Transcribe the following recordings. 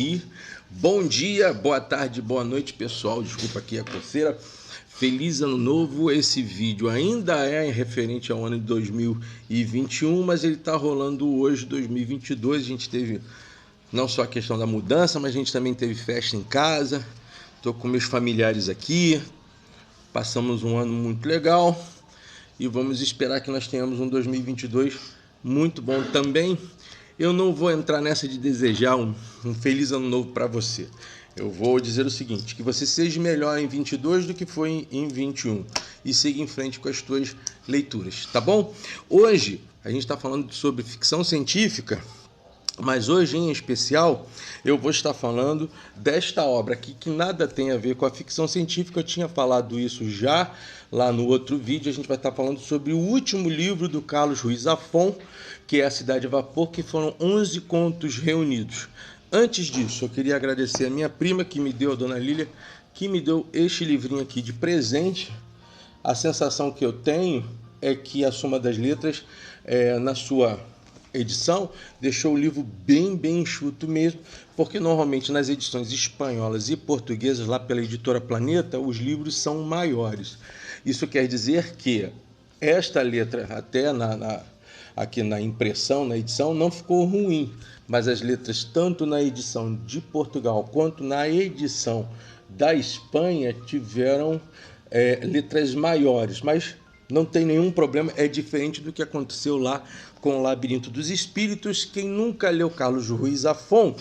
e bom dia, boa tarde, boa noite, pessoal. Desculpa aqui a coceira. Feliz ano novo. Esse vídeo ainda é referente ao ano de 2021, mas ele está rolando hoje, 2022. A gente teve não só a questão da mudança, mas a gente também teve festa em casa. Estou com meus familiares aqui. Passamos um ano muito legal e vamos esperar que nós tenhamos um 2022 muito bom também. Eu não vou entrar nessa de desejar um feliz ano novo para você. Eu vou dizer o seguinte, que você seja melhor em 22 do que foi em 21 e siga em frente com as suas leituras, tá bom? Hoje a gente está falando sobre ficção científica, mas hoje em especial eu vou estar falando desta obra aqui que nada tem a ver com a ficção científica. Eu tinha falado isso já lá no outro vídeo. A gente vai estar falando sobre o último livro do Carlos Ruiz Zafón, que é A Cidade a Vapor, que foram 11 contos reunidos. Antes disso, eu queria agradecer a minha prima que me deu, a dona Lília, que me deu este livrinho aqui de presente. A sensação que eu tenho é que a Soma das Letras, na sua edição, deixou o livro bem enxuto mesmo, porque normalmente nas edições espanholas e portuguesas, lá pela editora Planeta, os livros são maiores. Isso quer dizer que esta letra, até aqui na impressão, na edição, não ficou ruim, mas as letras, tanto na edição de Portugal quanto na edição da Espanha, tiveram letras maiores, mas não tem nenhum problema, é diferente do que aconteceu lá com o Labirinto dos Espíritos. Quem nunca leu Carlos Ruiz Zafón,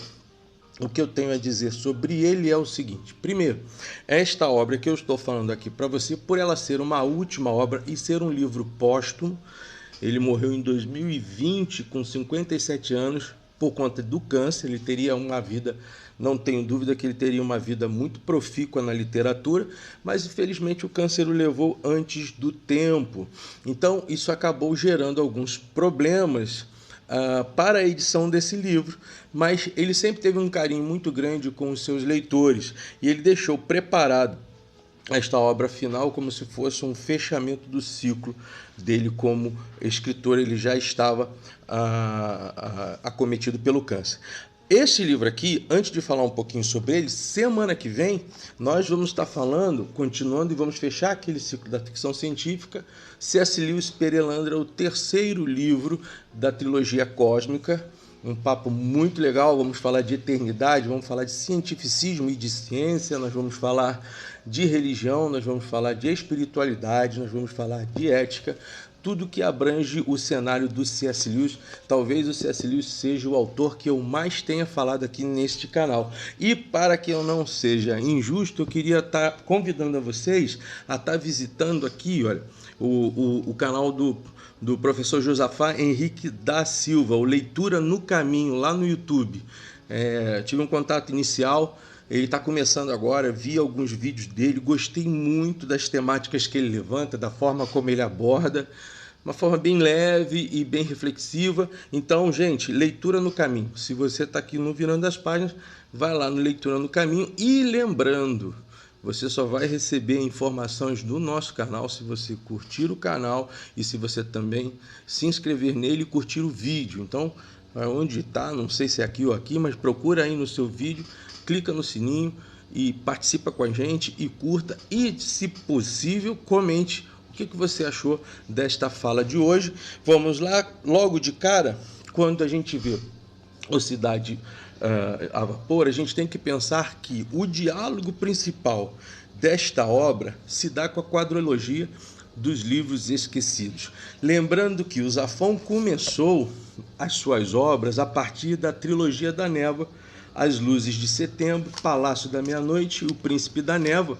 o que eu tenho a dizer sobre ele é o seguinte. Primeiro, esta obra que eu estou falando aqui para você, por ela ser uma última obra e ser um livro póstumo, ele morreu em 2020 com 57 anos por conta do câncer. Ele teria uma vida, não tenho dúvida que ele teria uma vida muito profícua na literatura, mas infelizmente o câncer o levou antes do tempo. Então isso acabou gerando alguns problemas para a edição desse livro, mas ele sempre teve um carinho muito grande com os seus leitores e ele deixou preparado esta obra final como se fosse um fechamento do ciclo dele como escritor. Ele já estava acometido pelo câncer. Este livro aqui, antes de falar um pouquinho sobre ele, semana que vem nós vamos estar falando, continuando, e vamos fechar aquele ciclo da ficção científica, C.S. Lewis Perelandra, o terceiro livro da trilogia cósmica. Um papo muito legal. Vamos falar de eternidade, vamos falar de cientificismo e de ciência, nós vamos falar de religião, nós vamos falar de espiritualidade, nós vamos falar de ética, tudo que abrange o cenário do C.S. Lewis. Talvez o C.S. Lewis seja o autor que eu mais tenha falado aqui neste canal. E para que eu não seja injusto, eu queria estar convidando a vocês a estar visitando aqui, olha, o canal do professor Josafá Henrique da Silva, o Leitura no Caminho, lá no YouTube. Tive um contato inicial, ele está começando agora, vi alguns vídeos dele, gostei muito das temáticas que ele levanta, da forma como ele aborda, uma forma bem leve e bem reflexiva. Então, gente, Leitura no Caminho. Se você está aqui no Virando as Páginas, vai lá no Leitura no Caminho. E lembrando, você só vai receber informações do nosso canal se você curtir o canal e se você também se inscrever nele e curtir o vídeo. Então, onde está, não sei se é aqui ou aqui, mas procura aí no seu vídeo, clica no sininho e participa com a gente e curta e, se possível, comente o que você achou desta fala de hoje. Vamos lá, logo de cara, quando a gente vê o Cidade a Vapor, a gente tem que pensar que o diálogo principal desta obra se dá com a quadrilogia dos livros esquecidos. Lembrando que o Zafón começou as suas obras a partir da trilogia da Névoa, As Luzes de Setembro, Palácio da Meia-Noite e O Príncipe da Névoa.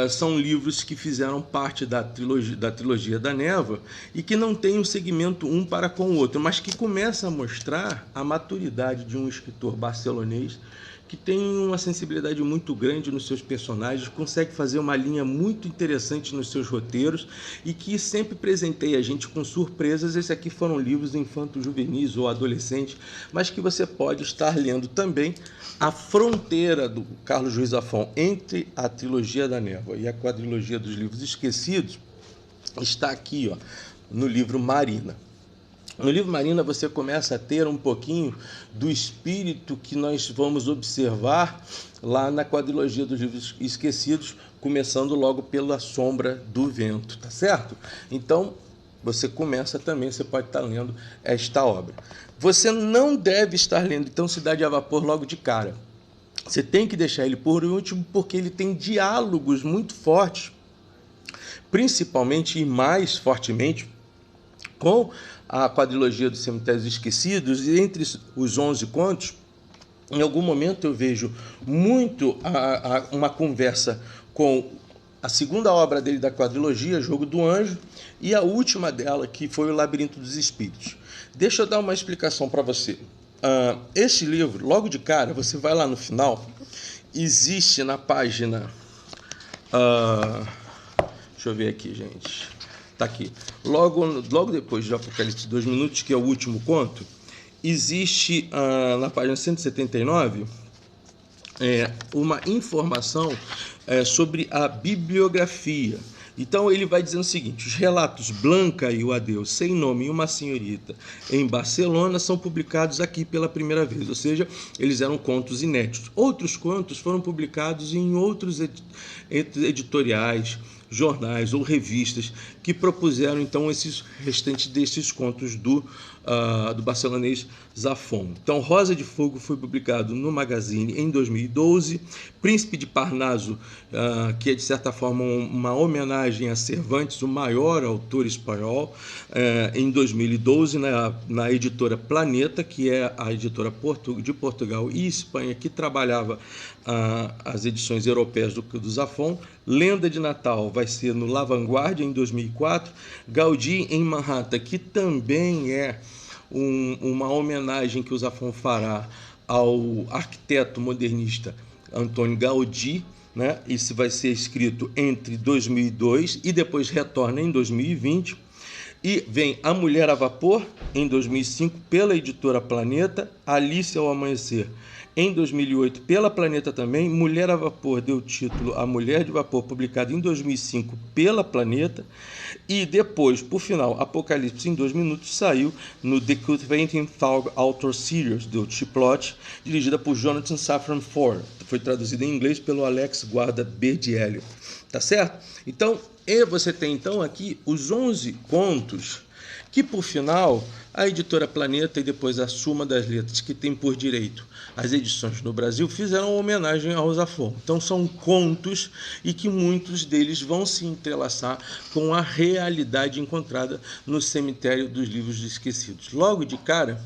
São livros que fizeram parte da trilogia da Névoa e que não têm um segmento um para com o outro, mas que começa a mostrar a maturidade de um escritor barcelonês que tem uma sensibilidade muito grande nos seus personagens, consegue fazer uma linha muito interessante nos seus roteiros e que sempre presenteia a gente com surpresas. Esses aqui foram livros infanto-juvenis ou adolescentes, mas que você pode estar lendo também. A fronteira do Carlos Ruiz Zafón entre a trilogia da Névoa e a quadrilogia dos livros esquecidos está aqui, ó, no livro Marina. No livro Marina você começa a ter um pouquinho do espírito que nós vamos observar lá na quadrilogia dos livros esquecidos, começando logo pela Sombra do Vento, tá certo? Então, você começa também, você pode estar lendo esta obra. Você não deve estar lendo, então, Cidade a Vapor logo de cara. Você tem que deixar ele por último, porque ele tem diálogos muito fortes, principalmente e mais fortemente com a quadrilogia dos Cemitérios Esquecidos, e entre os 11 contos, em algum momento eu vejo muito uma conversa com a segunda obra dele da quadrilogia, Jogo do Anjo, e a última dela, que foi o Labirinto dos Espíritos. Deixa eu dar uma explicação para você. Este livro, logo de cara, você vai lá no final, existe na página... deixa eu ver aqui, gente. Está aqui. Logo depois de Apocalipse 2 minutos, que é o último conto, existe na página 179 uma informação sobre a bibliografia. Então ele vai dizendo o seguinte: os relatos Blanca e o Adeus, Sem Nome e Uma Senhorita em Barcelona são publicados aqui pela primeira vez, ou seja, eles eram contos inéditos. Outros contos foram publicados em outros editoriais, jornais ou revistas que propuseram então esses restantes desses contos do barcelonês Zafón. Então, Rosa de Fogo foi publicado no Magazine em 2012, Príncipe de Parnaso, que é de certa forma uma homenagem a Cervantes, o maior autor espanhol, em 2012 na editora Planeta, que é a editora de Portugal e Espanha que trabalhava as edições europeias do Zafón. Lenda de Natal vai ser no La Vanguardia em 2004, Gaudí em Manhattan, que também é uma homenagem que o Zafón fará ao arquiteto modernista Antônio Gaudí, né? Isso vai ser escrito entre 2002 e depois retorna em 2020. E vem A Mulher a Vapor, em 2005, pela editora Planeta, Alice ao Amanhecer, em 2008, pela Planeta também. Mulher a Vapor deu título A Mulher de Vapor, publicado em 2005 pela Planeta. E depois, por final, Apocalipse em 2 minutos saiu no The Cultivating Thought Author Series, do Chiplot, dirigida por Jonathan Safran Foer. Foi traduzida em inglês pelo Alex Guarda Berdielli. Tá certo? Então, você tem então aqui os 11 contos que, por final, a editora Planeta e depois a Suma das Letras, que tem por direito as edições no Brasil, fizeram homenagem ao Zafón. Então são contos e que muitos deles vão se entrelaçar com a realidade encontrada no Cemitério dos Livros Esquecidos. Logo de cara,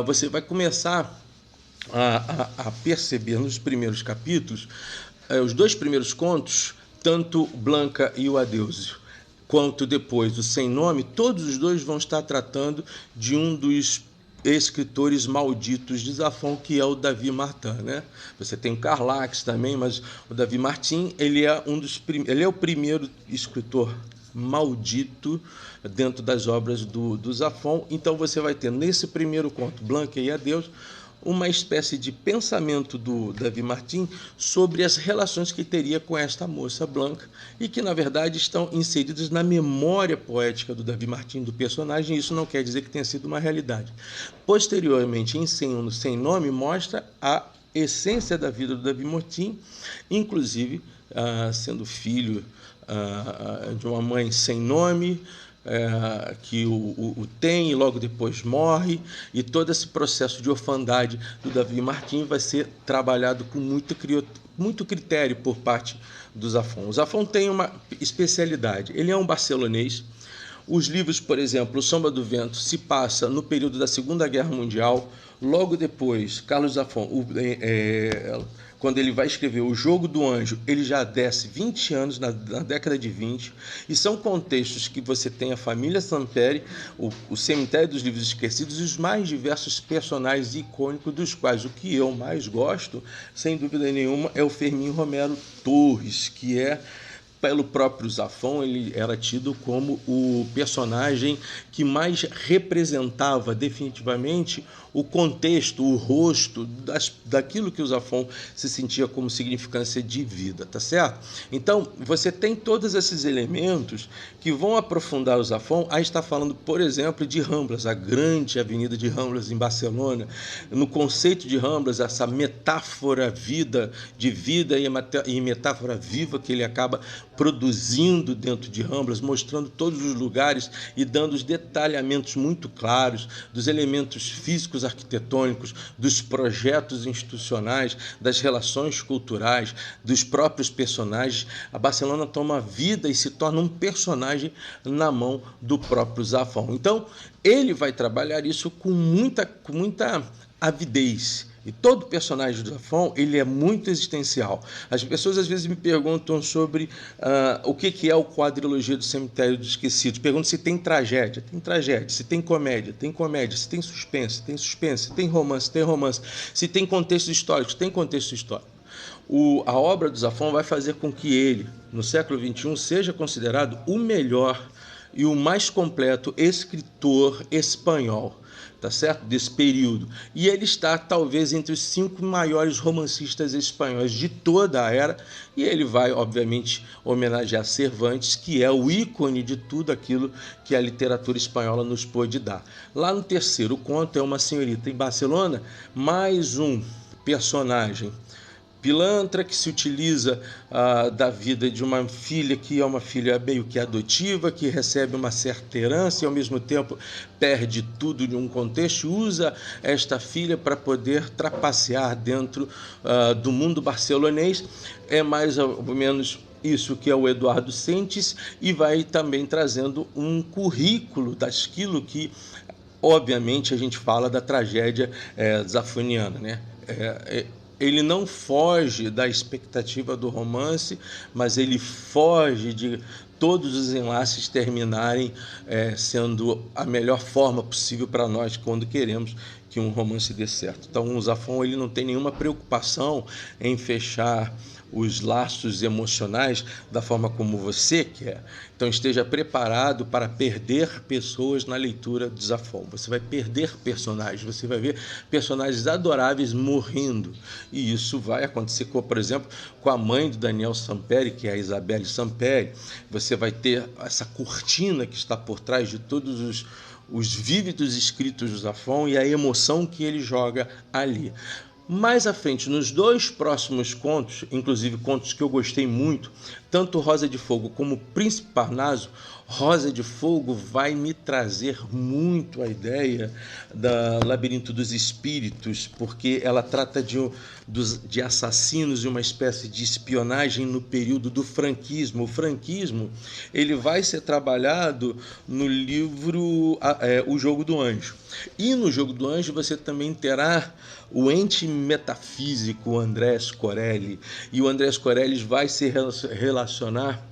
você vai começar a perceber nos primeiros capítulos, os 2 primeiros contos, tanto Blanca e o Adeus, quanto depois o Sem Nome, todos os 2 vão estar tratando de um dos escritores malditos de Zafón, que é o Davi Martin, né? Você tem o Carlax também, mas o Davi Martin, ele é o primeiro escritor maldito dentro das obras do Zafón. Então você vai ter nesse primeiro conto, Blanca e Adeus, uma espécie de pensamento do Davi Martin sobre as relações que teria com esta moça Blanca, e que, na verdade, estão inseridas na memória poética do Davi Martin, do personagem. Isso não quer dizer que tenha sido uma realidade. Posteriormente, em Sem Nome, mostra a essência da vida do Davi Martin, inclusive sendo filho de uma mãe sem nome, que o tem e logo depois morre, e todo esse processo de orfandade do Davi Martin vai ser trabalhado com muito critério por parte do Zafón. O Zafón tem uma especialidade: ele é um barcelonês. Os livros, por exemplo, O Sombra do Vento, se passa no período da Segunda Guerra Mundial. Logo depois, Carlos Zafón, quando ele vai escrever O Jogo do Anjo, ele já desce 20 anos, na década de 20, e são contextos que você tem a família Samperi, o Cemitério dos Livros Esquecidos, e os mais diversos personagens icônicos, dos quais o que eu mais gosto, sem dúvida nenhuma, é o Fermín Romero Torres, que é pelo próprio Zafón, ele era tido como o personagem que mais representava definitivamente o contexto, o rosto daquilo que o Zafón se sentia como significância de vida, tá certo? Então, você tem todos esses elementos que vão aprofundar o Zafón. Aí está falando, por exemplo, de Ramblas, a grande avenida de Ramblas em Barcelona. No conceito de Ramblas, essa metáfora de vida e metáfora viva que ele acaba produzindo dentro de Ramblas, mostrando todos os lugares e dando os detalhamentos muito claros dos elementos físicos, arquitetônicos, dos projetos institucionais, das relações culturais, dos próprios personagens. A Barcelona toma vida e se torna um personagem na mão do próprio Zafón. Então, ele vai trabalhar isso com muita avidez. E todo personagem do Zafón, ele é muito existencial. As pessoas às vezes me perguntam sobre o que é o quadrilogia do Cemitério dos Esquecidos. Perguntam se tem tragédia. Tem tragédia. Se tem comédia. Tem comédia. Se tem suspense. Tem suspense. Se tem romance. Tem romance. Se tem contexto histórico. Tem contexto histórico. A obra do Zafón vai fazer com que ele, no século XXI, seja considerado o melhor e o mais completo escritor espanhol, tá certo? Desse período. E ele está, talvez, entre os 5 maiores romancistas espanhóis de toda a era, e ele vai, obviamente, homenagear Cervantes, que é o ícone de tudo aquilo que a literatura espanhola nos pôde dar. Lá no terceiro conto é uma senhorita em Barcelona, mais um personagem pilantra que se utiliza da vida de uma filha que é uma filha meio que adotiva, que recebe uma certa herança e ao mesmo tempo perde tudo de um contexto, usa esta filha para poder trapacear dentro do mundo barcelonês. É mais ou menos isso que é o Eduardo Sentes, e vai também trazendo um currículo daquilo que, obviamente, a gente fala da tragédia zafoniana, né? Ele não foge da expectativa do romance, mas ele foge de todos os enlaces terminarem sendo a melhor forma possível para nós quando queremos que um romance dê certo. Então, o Zafón, ele não tem nenhuma preocupação em fechar os laços emocionais da forma como você quer. Então, esteja preparado para perder pessoas na leitura do Zafón. Você vai perder personagens, você vai ver personagens adoráveis morrendo. E isso vai acontecer, por exemplo, com a mãe do Daniel Samperi, que é a Isabelle Samperi. Você vai ter essa cortina que está por trás de todos os vívidos escritos do Zafón e a emoção que ele joga ali. Mais à frente, nos 2 próximos contos, inclusive contos que eu gostei muito, tanto Rosa de Fogo como Príncipe Parnaso, Rosa de Fogo vai me trazer muito a ideia da Labirinto dos Espíritos, porque ela trata de assassinos e uma espécie de espionagem no período do franquismo. O franquismo, ele vai ser trabalhado no livro O Jogo do Anjo. E no Jogo do Anjo você também terá o ente metafísico Andrés Corelli. E o Andrés Corelli vai se relacionar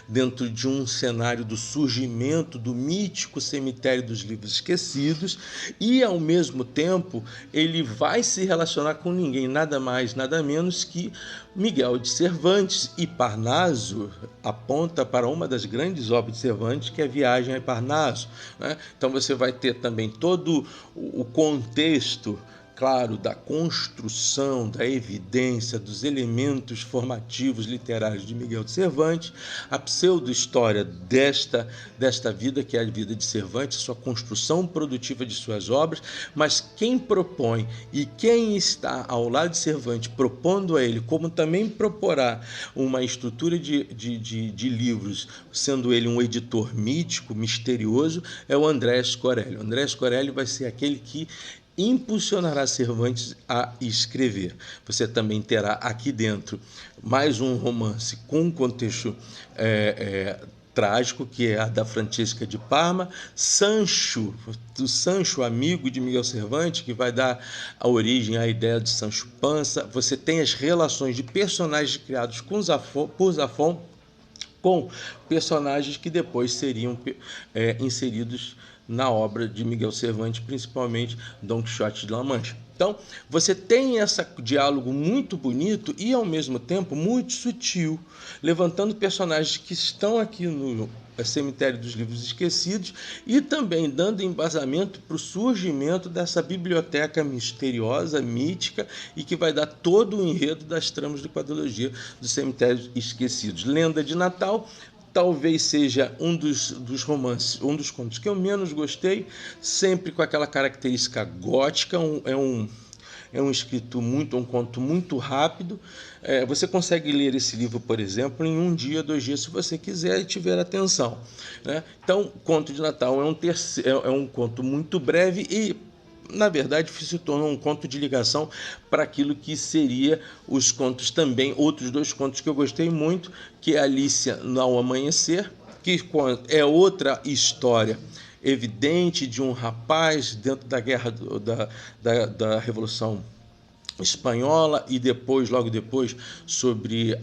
dentro de um cenário do surgimento do mítico Cemitério dos Livros Esquecidos, e ao mesmo tempo ele vai se relacionar com ninguém, nada mais, nada menos que Miguel de Cervantes. E Parnaso aponta para uma das grandes obras de Cervantes, que é Viagem a Parnaso, né? Então você vai ter também todo o contexto, claro, da construção, da evidência, dos elementos formativos literários de Miguel de Cervantes, a pseudo-história desta vida, que é a vida de Cervantes, sua construção produtiva de suas obras, mas quem propõe e quem está ao lado de Cervantes propondo a ele, como também proporá uma estrutura de livros, sendo ele um editor mítico, misterioso, é o Andrés Corelli. O Andrés Corelli vai ser aquele que impulsionará Cervantes a escrever. Você também terá aqui dentro mais um romance com um contexto trágico, que é a da Francisca de Parma, Sancho, do Sancho, amigo de Miguel Cervantes, que vai dar a origem à ideia de Sancho Panza. Você tem as relações de personagens criados por Zafón com personagens que depois seriam inseridos na obra de Miguel Cervantes, principalmente Dom Quixote de La Mancha. Então, você tem esse diálogo muito bonito e, ao mesmo tempo, muito sutil, levantando personagens que estão aqui no Cemitério dos Livros Esquecidos e também dando embasamento para o surgimento dessa biblioteca misteriosa, mítica, e que vai dar todo o enredo das tramas de quadrilogia dos Cemitérios Esquecidos. Lenda de Natal talvez seja um dos romances, um dos contos que eu menos gostei, sempre com aquela característica gótica, é um escrito um conto muito rápido. Você consegue ler esse livro, por exemplo, em 1 dia, 2 dias, se você quiser e tiver atenção, né? Então, Conto de Natal é um conto muito breve e, na verdade, se tornou um conto de ligação para aquilo que seria os contos também, outros 2 contos que eu gostei muito, que é Alicia ao Amanhecer, que é outra história evidente de um rapaz dentro da guerra da Revolução Espanhola e depois, logo depois, sobre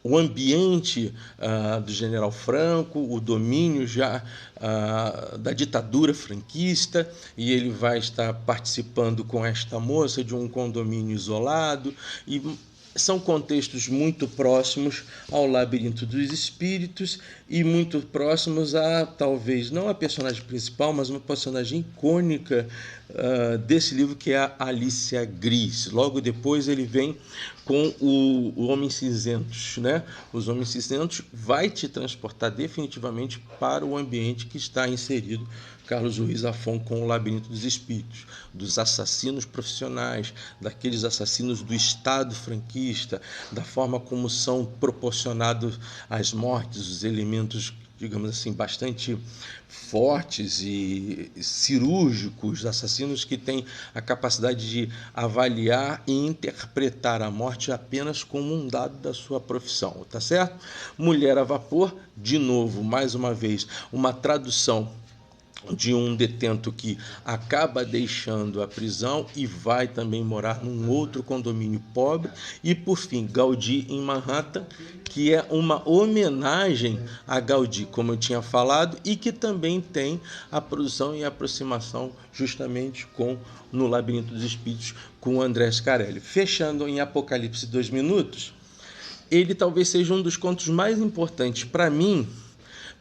o ambiente do General Franco, o domínio já da ditadura franquista, e ele vai estar participando com esta moça de um condomínio isolado, e são contextos muito próximos ao Labirinto dos Espíritos e muito próximos a, talvez, não a personagem principal, mas uma personagem icônica desse livro, que é a Alicia Gris. Logo depois ele vem com o Homem Cinzentos, né? Os Homens Cinzentos vai te transportar definitivamente para o ambiente que está inserido Carlos Ruiz Zafón com o Labirinto dos Espíritos, dos assassinos profissionais, daqueles assassinos do Estado franquista, da forma como são proporcionados as mortes, os elementos, digamos assim, bastante fortes e cirúrgicos, assassinos que têm a capacidade de avaliar e interpretar a morte apenas como um dado da sua profissão, tá certo? Mulher a Vapor, de novo, mais uma vez, uma tradução de um detento que acaba deixando a prisão e vai também morar num outro condomínio pobre. E, por fim, Gaudí em Manhattan, que é uma homenagem a Gaudí, como eu tinha falado, e que também tem a produção e a aproximação justamente com No Labirinto dos Espíritos, com o André Scarelli. Fechando em Apocalipse 2 Minutos, ele talvez seja um dos contos mais importantes para mim,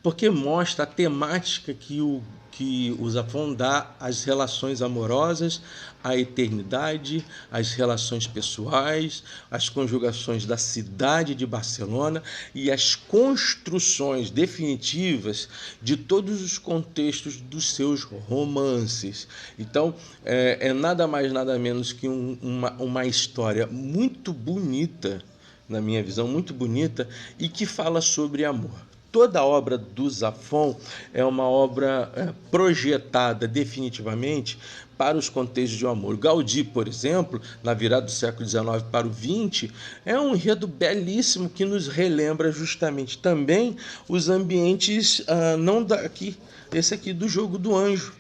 porque mostra a temática que o Zafón dá às relações amorosas, à eternidade, às relações pessoais, às conjugações da cidade de Barcelona e às construções definitivas de todos os contextos dos seus romances. Então, é nada mais, nada menos que uma história muito bonita, na minha visão, muito bonita, e que fala sobre amor. Toda a obra do Zafón é uma obra projetada definitivamente para os contextos de amor. Gaudí, por exemplo, na virada do século XIX para o XX, é um enredo belíssimo que nos relembra justamente também os ambientes, não daqui, esse aqui do Jogo do Anjo,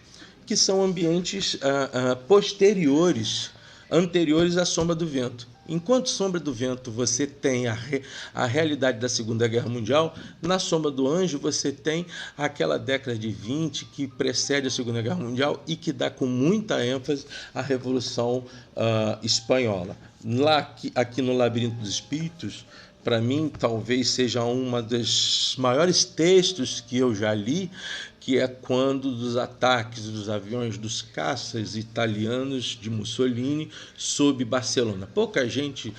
que são ambientes posteriores, anteriores à Sombra do Vento. Enquanto Sombra do Vento você tem a realidade da Segunda Guerra Mundial, na Sombra do Anjo você tem aquela década de 20 que precede a Segunda Guerra Mundial e que dá com muita ênfase à Revolução Espanhola. Aqui no Labirinto dos Espíritos, para mim, talvez seja uma dos maiores textos que eu já li, que é quando dos ataques dos aviões dos caças italianos de Mussolini sobre Barcelona. Pouca gente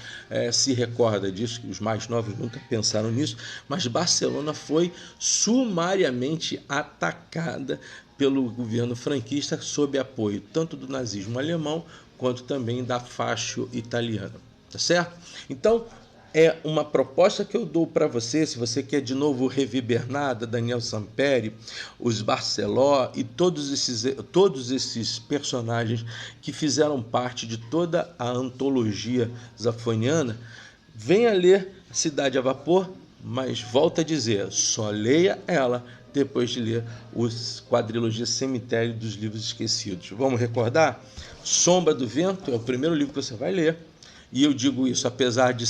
se recorda disso, os mais novos nunca pensaram nisso, mas Barcelona foi sumariamente atacada pelo governo franquista sob apoio tanto do nazismo alemão quanto também da Fascio italiana, tá certo? Então, é uma proposta que eu dou para você, se você quer de novo rever Bernarda, Daniel Samperi, os Barceló e todos esses personagens que fizeram parte de toda a antologia zafoniana, venha ler Cidade a Vapor, mas volta a dizer, só leia ela depois de ler os quadrilogia Cemitério dos Livros Esquecidos. Vamos recordar? Sombra do Vento é o primeiro livro que você vai ler. E eu digo isso, apesar de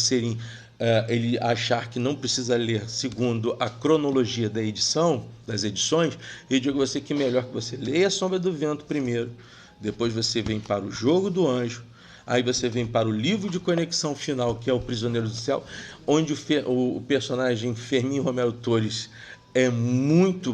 ele achar que não precisa ler segundo a cronologia das edições, eu digo a você que é melhor que você leia A Sombra do Vento primeiro, depois você vem para o Jogo do Anjo, aí você vem para o livro de conexão final, que é o Prisioneiro do Céu, onde o personagem Fermín Romero Torres é muito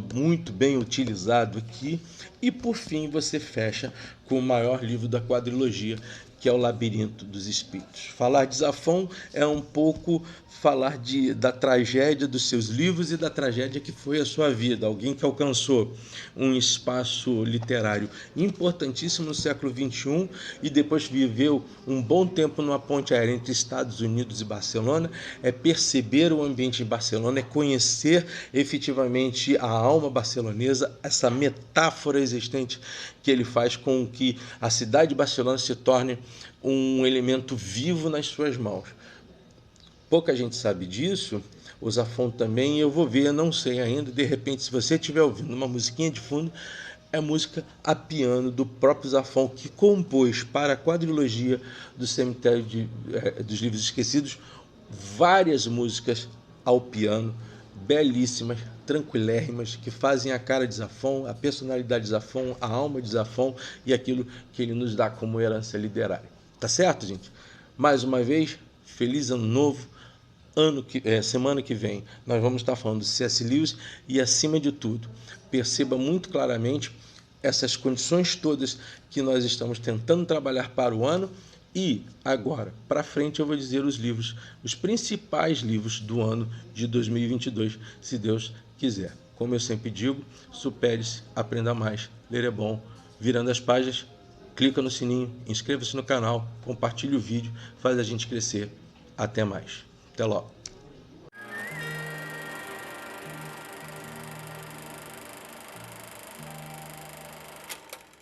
bem utilizado aqui. E por fim você fecha com o maior livro da quadrilogia, que é o Labirinto dos Espíritos. Falar de Zafón é um pouco falar da tragédia dos seus livros e da tragédia que foi a sua vida. Alguém que alcançou um espaço literário importantíssimo no século XXI e depois viveu um bom tempo numa ponte aérea entre Estados Unidos e Barcelona, é perceber o ambiente de Barcelona, é conhecer efetivamente a alma barcelonesa, essa metáfora existente que ele faz com que a cidade de Barcelona se torne um elemento vivo nas suas mãos. Pouca gente sabe disso. O Zafón também, eu vou ver, não sei ainda, de repente, se você estiver ouvindo uma musiquinha de fundo, é música a piano do próprio Zafón, que compôs para a quadrilogia do Cemitério dos Livros Esquecidos várias músicas ao piano, belíssimas, tranquilérrimas, que fazem a cara de Zafón, a personalidade de Zafón, a alma de Zafón e aquilo que ele nos dá como herança literária. Tá certo, gente? Mais uma vez, feliz ano novo. Semana que vem nós vamos estar falando de C.S. Lewis e, acima de tudo, perceba muito claramente essas condições todas que nós estamos tentando trabalhar para o ano. E agora, para frente, eu vou dizer os principais livros do ano de 2022, se Deus quiser. Como eu sempre digo, supere-se, aprenda mais, ler é bom. Virando as páginas, clica no sininho, inscreva-se no canal, compartilhe o vídeo, faz a gente crescer. Até mais. Até logo.